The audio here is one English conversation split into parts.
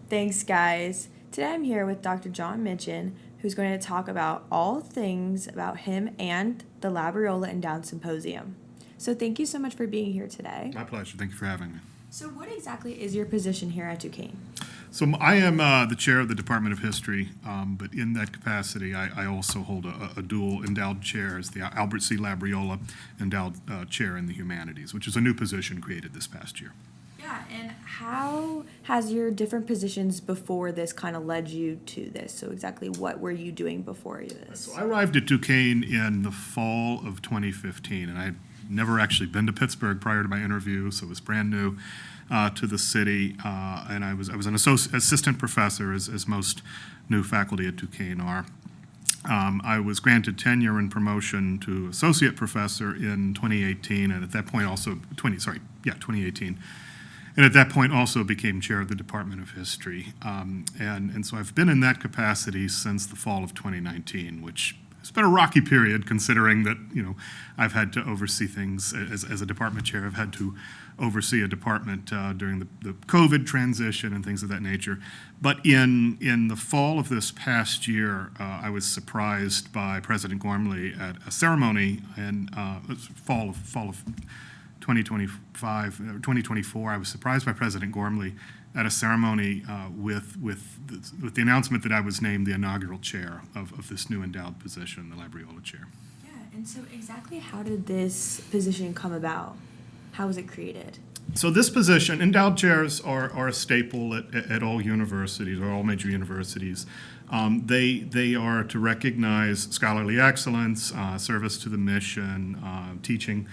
Thanks, guys. Today I'm here with Dr. John Mitcham, who's going to talk about all things about him and the Labriola Endowed Symposium. So thank you so much for being here today. My pleasure. Thank you for having me. So what exactly is your position here at Duquesne? So I am the chair of the Department of History, but in that capacity, I also hold a dual endowed chair as the Albert C. Labriola Endowed Chair in the Humanities, which is a new position created this past year. Yeah, and how has your different positions before this kind of led you to this? So exactly what were you doing before this? So I arrived at Duquesne in the fall of 2015, and I had never actually been to Pittsburgh prior to my interview, so it was brand new to the city. And I was an assistant professor, as most new faculty at Duquesne are. I was granted tenure and promotion to associate professor in 2018, and at that point also 2018. And at that point also became chair of the Department of History. And so I've been in that capacity since the fall of 2019, which has been a rocky period considering that, I've had to oversee things as a department chair. I've had to oversee a department during the COVID transition and things of that nature. But in the fall of this past year, I was surprised by President Gormley at a ceremony in fall of 2024, I was surprised by President Gormley at a ceremony with the announcement that I was named the inaugural chair of this new endowed position, the Labriola Chair. Yeah, and so exactly how did this position come about? How was it created? So this position, endowed chairs are a staple at all universities, or all major universities. They are to recognize scholarly excellence, service to the mission, teaching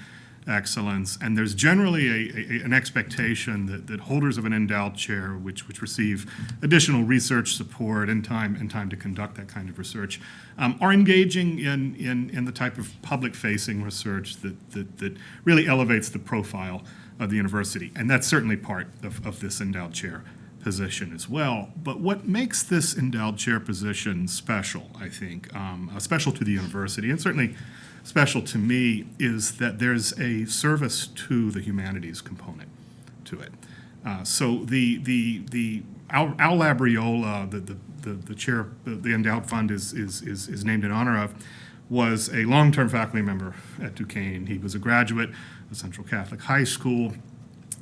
excellence, and there's generally an expectation that holders of an endowed chair, which receive additional research support and time to conduct that kind of research, are engaging in the type of public-facing research that really elevates the profile of the university, and that's certainly part of this endowed chair position as well. But what makes this endowed chair position special, I think, special to the university, and certainly special to me, is that there's a service to the humanities component to it. So the Al Labriola, the chair, the endowed fund is named in honor of, was a long-term faculty member at Duquesne. He was a graduate of Central Catholic High School.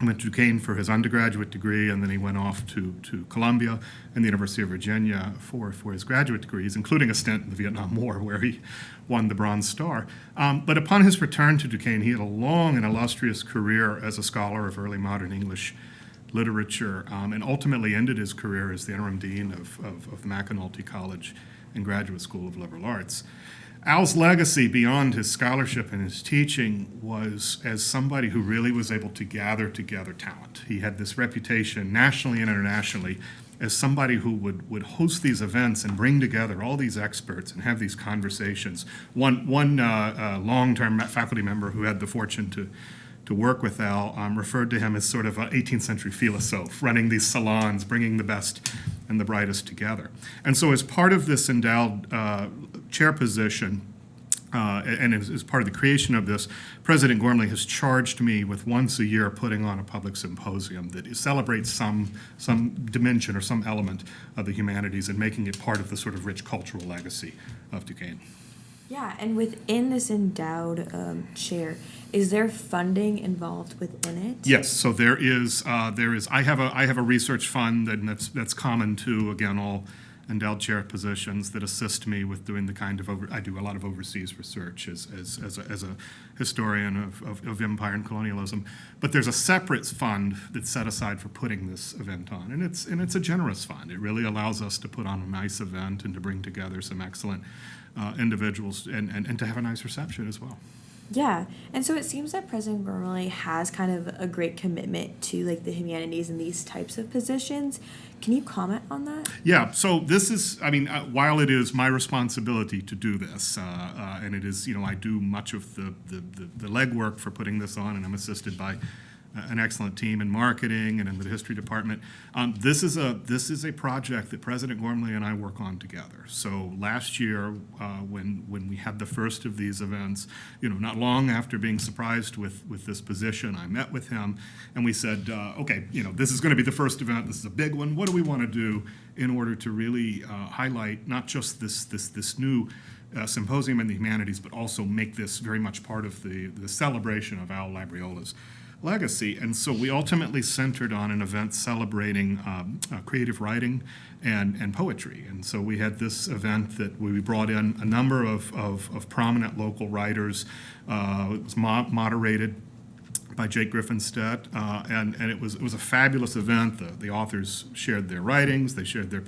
He went to Duquesne for his undergraduate degree, and then he went off to Columbia and the University of Virginia for his graduate degrees, including a stint in the Vietnam War where he won the Bronze Star. But upon his return to Duquesne, he had a long and illustrious career as a scholar of early modern English literature, and ultimately ended his career as the interim dean of the McAnulty College and Graduate School of Liberal Arts. Al's legacy beyond his scholarship and his teaching was as somebody who really was able to gather together talent. He had this reputation nationally and internationally as somebody who would host these events and bring together all these experts and have these conversations. One long-term faculty member who had the fortune to work with Al referred to him as sort of an 18th century philosophe, running these salons, bringing the best and the brightest together. And so as part of this endowed chair position, and as part of the creation of this, President Gormley has charged me with once a year putting on a public symposium that celebrates some dimension or some element of the humanities and making it part of the sort of rich cultural legacy of Duquesne. Yeah, and within this endowed chair, is there funding involved within it? Yes, so there is. I have a research fund, and that's common to, again, all endowed chair positions that assist me with doing the kind of I do a lot of overseas research as a historian of empire and colonialism. But there's a separate fund that's set aside for putting this event on, and it's a generous fund. It really allows us to put on a nice event and to bring together some excellent individuals and to have a nice reception as well. Yeah, and so it seems that President Gormley has kind of a great commitment to like the humanities and these types of positions. Can you comment on that? Yeah, so this is, while it is my responsibility to do this, and it is, I do much of the legwork for putting this on, and I'm assisted by an excellent team in marketing and in the history department. This is a project that President Gormley and I work on together. So last year, when we had the first of these events, not long after being surprised with this position, I met with him and we said, okay, this is going to be the first event. This is a big one. What do we want to do in order to really highlight not just this new symposium in the humanities, but also make this very much part of the celebration of Al Labriola's legacy. And so we ultimately centered on an event celebrating creative writing and poetry. And so we had this event that we brought in a number of prominent local writers. It was moderated by Jake Griffinstedt, and it was a fabulous event. The authors shared their writings, they shared their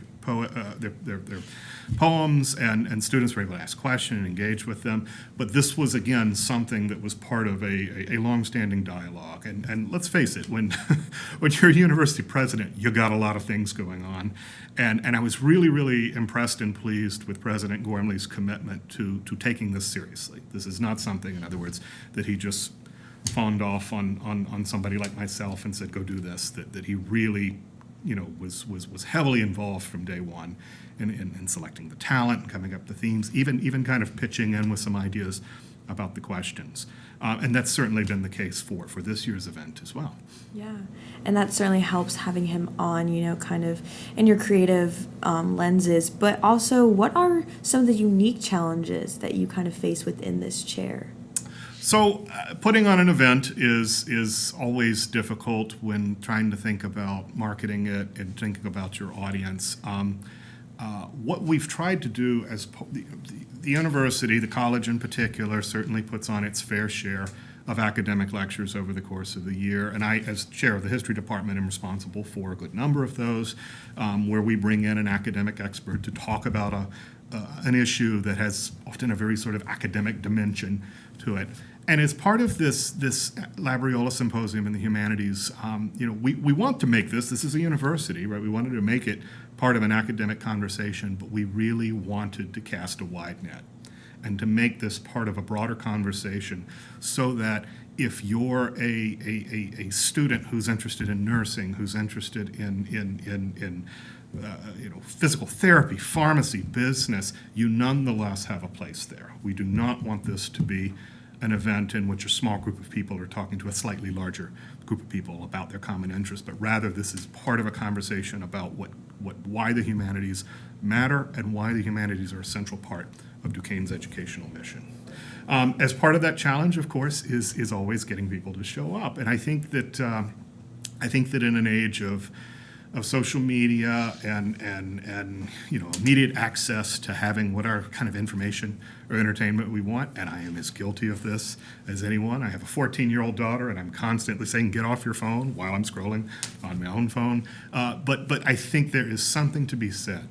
poems, and students were able to ask questions and engage with them. But this was, again, something that was part of a longstanding dialogue. And let's face it, when you're a university president, you got a lot of things going on. And I was really, really impressed and pleased with President Gormley's commitment to taking this seriously. This is not something, in other words, that he just fawned off on somebody like myself and said, go do this, that he really was heavily involved from day one in selecting the talent, coming up with the themes, even kind of pitching in with some ideas about the questions. And that's certainly been the case for this year's event as well. Yeah, and that certainly helps having him on, kind of in your creative lenses. But also, what are some of the unique challenges that you kind of face within this chair? So putting on an event is always difficult when trying to think about marketing it and thinking about your audience. What we've tried to do as the university, the college in particular, certainly puts on its fair share of academic lectures over the course of the year. And I, as chair of the history department, am responsible for a good number of those, where we bring in an academic expert to talk about an issue that has often a very sort of academic dimension to it. And as part of this Labriola Symposium in the Humanities, we want to make this is a university, right? We wanted to make it part of an academic conversation, but we really wanted to cast a wide net and to make this part of a broader conversation so that if you're a student who's interested in nursing, who's interested in physical therapy, pharmacy, business, you nonetheless have a place there. We do not want this to be an event in which a small group of people are talking to a slightly larger group of people about their common interests, but rather this is part of a conversation about why the humanities matter and why the humanities are a central part of Duquesne's educational mission. As part of that challenge, of course, is always getting people to show up, and I think that in an age of social media and immediate access to having whatever kind of information or entertainment we want, and I am as guilty of this as anyone. I have a 14-year-old daughter, and I'm constantly saying, get off your phone while I'm scrolling on my own phone. But I think there is something to be said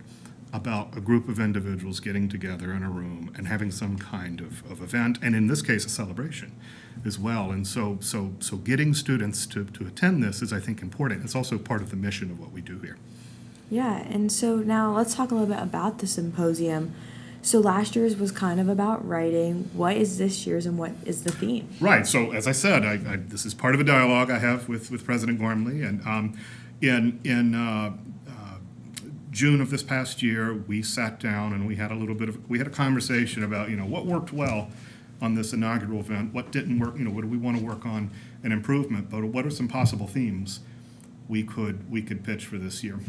about a group of individuals getting together in a room and having some kind of event, and in this case, a celebration as well. And so getting students to attend this is, I think, important. It's also part of the mission of what we do here. Yeah, and so now let's talk a little bit about the symposium. So last year's was kind of about writing. What is this year's, and what is the theme? Right. So as I said, this is part of a dialogue I have with President Gormley, and in June of this past year, we sat down and we had a conversation about what worked well on this inaugural event, what didn't work, what do we want to work on an improvement, but what are some possible themes we could pitch for this year.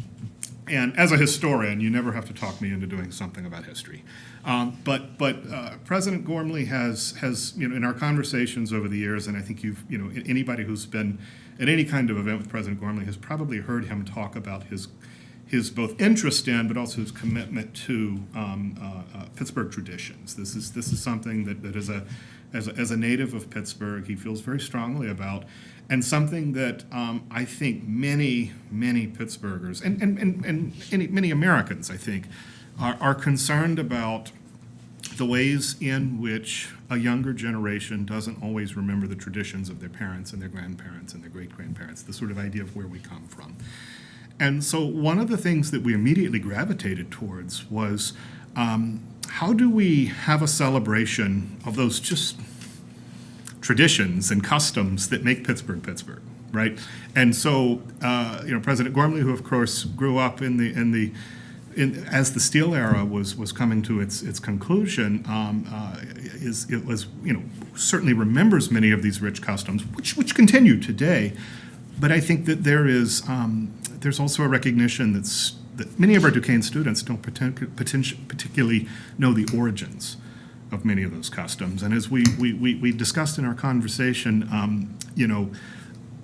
And as a historian, you never have to talk me into doing something about history. But President Gormley has in our conversations over the years, and I think anybody who's been at any kind of event with President Gormley has probably heard him talk about his both interest in, but also his commitment to Pittsburgh traditions. This is something that as a native of Pittsburgh, he feels very strongly about, and something that I think many Pittsburghers and many Americans, I think, are concerned about the ways in which a younger generation doesn't always remember the traditions of their parents and their grandparents and their great-grandparents, the sort of idea of where we come from. And so one of the things that we immediately gravitated towards was how do we have a celebration of those just traditions and customs that make Pittsburgh Pittsburgh? right? And so, President Gormley, who of course grew up as the steel era was coming to its conclusion, certainly remembers many of these rich customs, which continue today. But I think that there's also a recognition that many of our Duquesne students don't particularly know the origins of many of those customs. And as we discussed in our conversation,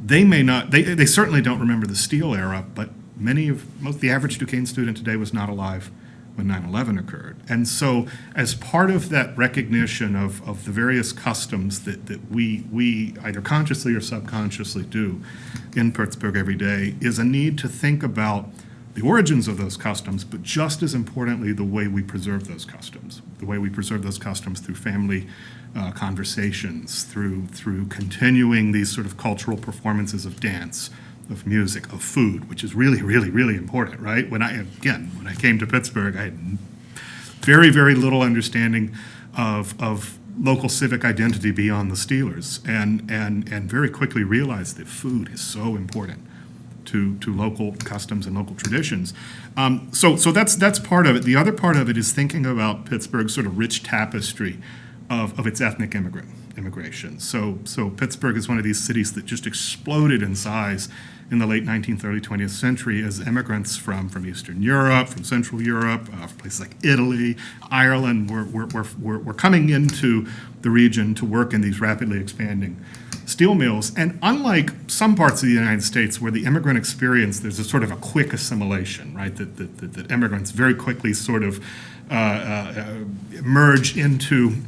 they certainly don't remember the steel era, but the average Duquesne student today was not alive when 9/11 occurred. And so as part of that recognition of the various customs that we either consciously or subconsciously do in Pittsburgh every day is a need to think about the origins of those customs, but just as importantly, the way we preserve those customs, through family conversations, through continuing these sort of cultural performances of dance, of music, of food, which is really, really, really important, right? When I came to Pittsburgh, I had very, very little understanding of local civic identity beyond the Steelers, and very quickly realized that food is so important to local customs and local traditions. So that's part of it. The other part of it is thinking about Pittsburgh's sort of rich tapestry of its ethnic immigration. So Pittsburgh is one of these cities that just exploded in size in the late 19th, early 20th century as immigrants from Eastern Europe, from Central Europe, from places like Italy, Ireland were coming into the region to work in these rapidly expanding steel mills. And unlike some parts of the United States where the immigrant experience, there's a sort of a quick assimilation, right? That immigrants very quickly sort of merge into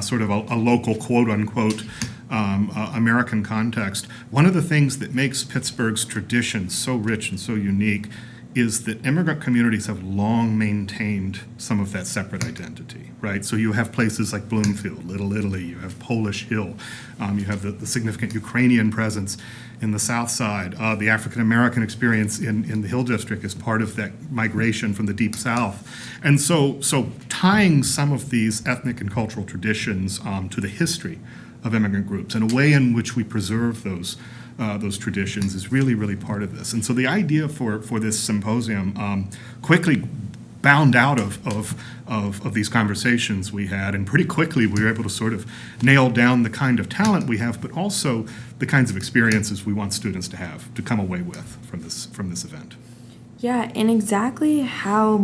sort of a local, quote unquote, American context. One of the things that makes Pittsburgh's tradition so rich and so unique is that immigrant communities have long maintained some of that separate identity, right? So you have places like Bloomfield, Little Italy, you have Polish Hill, you have the significant Ukrainian presence in the South Side. The African-American experience in the Hill District is part of that migration from the Deep South. And so tying some of these ethnic and cultural traditions to the history of immigrant groups and a way in which we preserve those traditions is really, really part of this. And so the idea for this symposium quickly bound out of these conversations we had, and pretty quickly we were able to sort of nail down the kind of talent we have, but also the kinds of experiences we want students to have, to come away with from this event. Yeah, and exactly how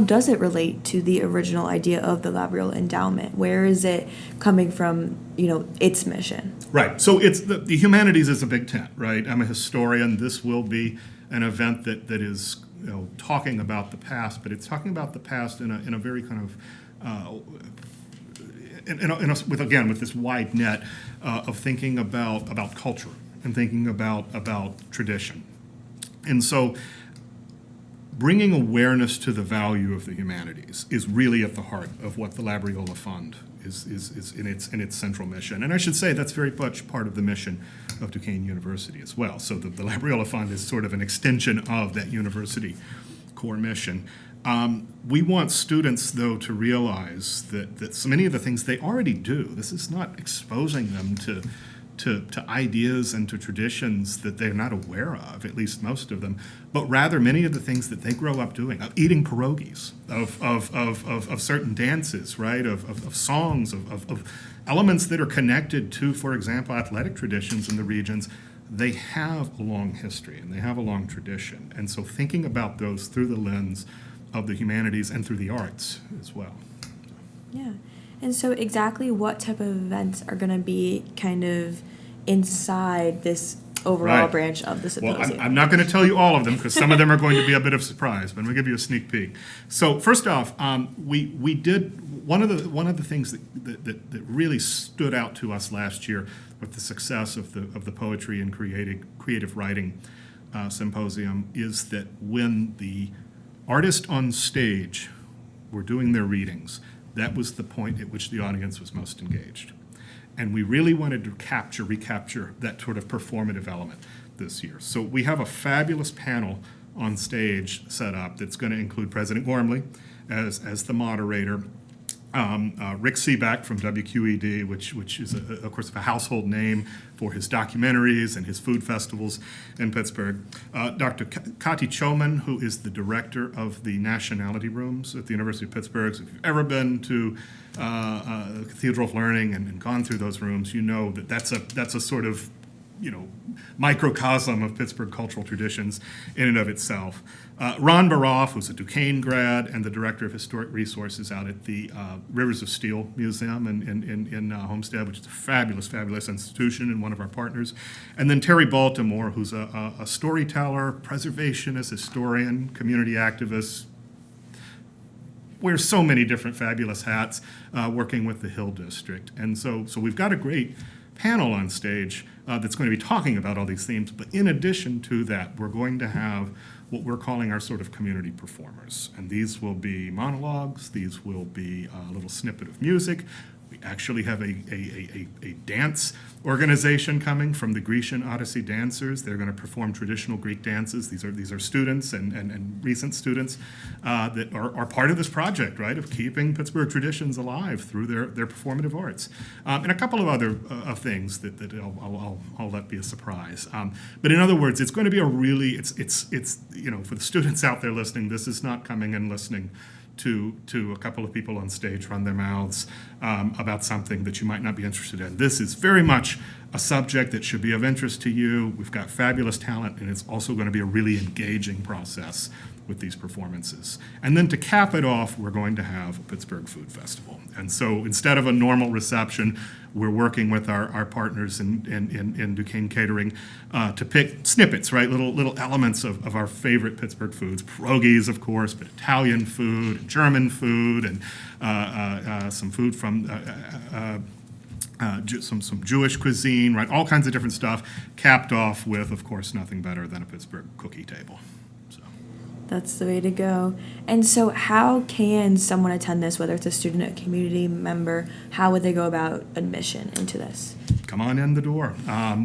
does it relate to the original idea of the Labriola Endowment? Where is it coming from, its mission? Right, so it's the humanities is a big tent, right? I'm a historian. This will be an event that is talking about the past, but it's talking about the past in a very kind of with this wide net of thinking about culture and thinking about tradition. And so bringing awareness to the value of the humanities is really at the heart of what the Labriola Fund is in its central mission. And I should say that's very much part of the mission of Duquesne University as well. So the Labriola Fund is sort of an extension of that university core mission. We want students, though, to realize that so many of the things they already do, this is not exposing them to ideas and to traditions that they're not aware of, at least most of them, but rather many of the things that they grow up doing, of eating pierogies, of certain dances, right, of songs, of elements that are connected to, for example, athletic traditions in the regions. They have a long history and they have a long tradition. And so thinking about those through the lens of the humanities and through the arts as well. Yeah. And so exactly what type of events are going to be kind of inside this overall branch of the symposium? Well, I'm not going to tell you all of them because some of them are going to be a bit of a surprise, but I'm going to give you a sneak peek. So first off, we did one of the things that really stood out to us last year with the success of the poetry and creative writing symposium is that when the artists on stage were doing their readings, that was the point at which the audience was most engaged. And we really wanted to recapture that sort of performative element this year. So we have a fabulous panel on stage set up that's going to include President Gormley as the moderator, Rick Seebeck from WQED, which is, of course, a household name for his documentaries and his food festivals in Pittsburgh. Dr. Kati Choman, who is the director of the Nationality Rooms at the University of Pittsburgh. So if you've ever been to the Cathedral of Learning and gone through those rooms, you know that that's a sort of microcosm of Pittsburgh cultural traditions in and of itself. Ron Baroff, who's a Duquesne grad and the director of historic resources out at the Rivers of Steel Museum in Homestead, which is a fabulous, fabulous institution and one of our partners. And then Terry Baltimore, who's a storyteller, preservationist, historian, community activist, wears so many different fabulous hats working with the Hill District. And so we've got a great panel on stage that's going to be talking about all these themes. But in addition to that, we're going to have what we're calling our sort of community performers. And these will be monologues. These will be a little snippet of music. We actually have a dance organization coming from the Grecian Odyssey dancers. They're going to perform traditional Greek dances. These are students and recent students that are part of this project, right, of keeping Pittsburgh traditions alive through their performative arts. And a couple of other things that I'll let be a surprise. But in other words, it's going to be a really, it's for the students out there listening, this is not coming and listening to a couple of people on stage run their mouths about something that you might not be interested in. This is very much a subject that should be of interest to you. We've got fabulous talent, and it's also going to be a really engaging process with these performances. And then to cap it off, we're going to have a Pittsburgh Food Festival. And so instead of a normal reception, we're working with our partners in Duquesne Catering to pick snippets, right, little elements of our favorite Pittsburgh foods. Pierogies, of course, but Italian food, German food, and some food from some Jewish cuisine, right, all kinds of different stuff, capped off with, of course, nothing better than a Pittsburgh cookie table. That's the way to go. And so how can someone attend this, whether it's a student, a community member? How would they go about admission into this? Come on in the door.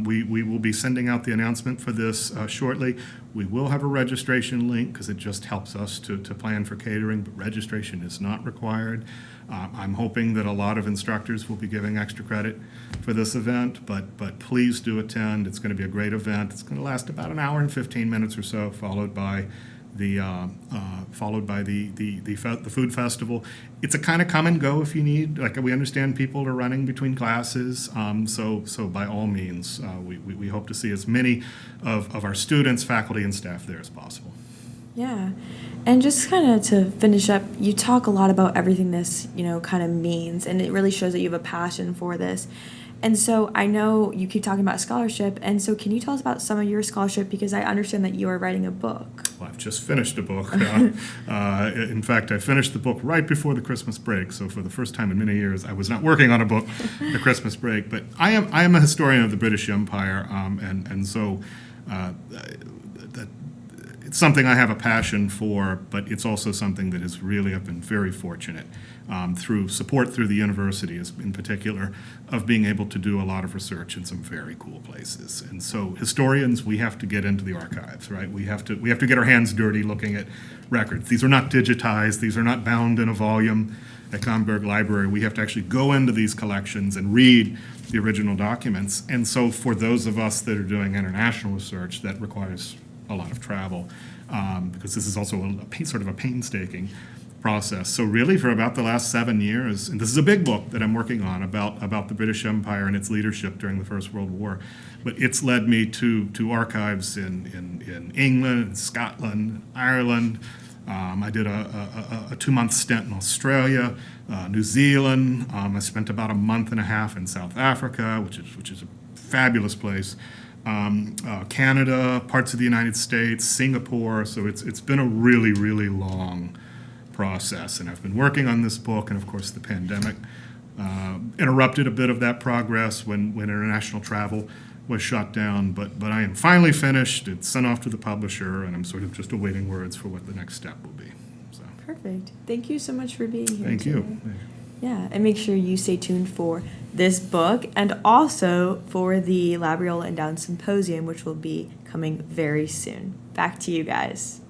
We will be sending out the announcement for this shortly. We will have a registration link because it just helps us to plan for catering, but registration is not required. I'm hoping that a lot of instructors will be giving extra credit for this event, but please do attend. It's going to be a great event. It's going to last about an hour and 15 minutes or so, followed by the food festival. It's a kind of come and go if you need. Like, we understand people are running between classes, so by all means, we hope to see as many of our students, faculty, and staff there as possible. Yeah, and just kind of to finish up, you talk a lot about everything this kind of means, and it really shows that you have a passion for this. And so I know you keep talking about scholarship, and so can you tell us about some of your scholarship, because I understand that you are writing a book. Well, I've just finished a book. In fact, I finished the book right before the Christmas break, so for the first time in many years, I was not working on a book the Christmas break. But I am a historian of the British Empire, and so it's something I have a passion for, but it's also something that is really, I've been very fortunate through support through the university in particular, of being able to do a lot of research in some very cool places. And so historians, we have to get into the archives, right? We have to get our hands dirty looking at records. These are not digitized. These are not bound in a volume at Comberg Library. We have to actually go into these collections and read the original documents. And so for those of us that are doing international research, that requires a lot of travel, because this is also sort of a painstaking process. So really, for about the last 7 years, and this is a big book that I'm working on about the British Empire and its leadership during the First World War, but it's led me to archives in England, Scotland, Ireland. I did a 2-month stint in Australia, New Zealand. I spent about a month and a half in South Africa, which is a fabulous place. Canada, parts of the United States, Singapore. So it's been a really, really long process, and I've been working on this book, and of course the pandemic interrupted a bit of that progress when international travel was shut down, but I am finally finished. It's sent off to the publisher, and I'm sort of just awaiting words for what the next step will be. So. Perfect. Thank you so much for being here. Thank you. Yeah, and make sure you stay tuned for this book and also for the Labriola and Down Symposium, which will be coming very soon. Back to you guys.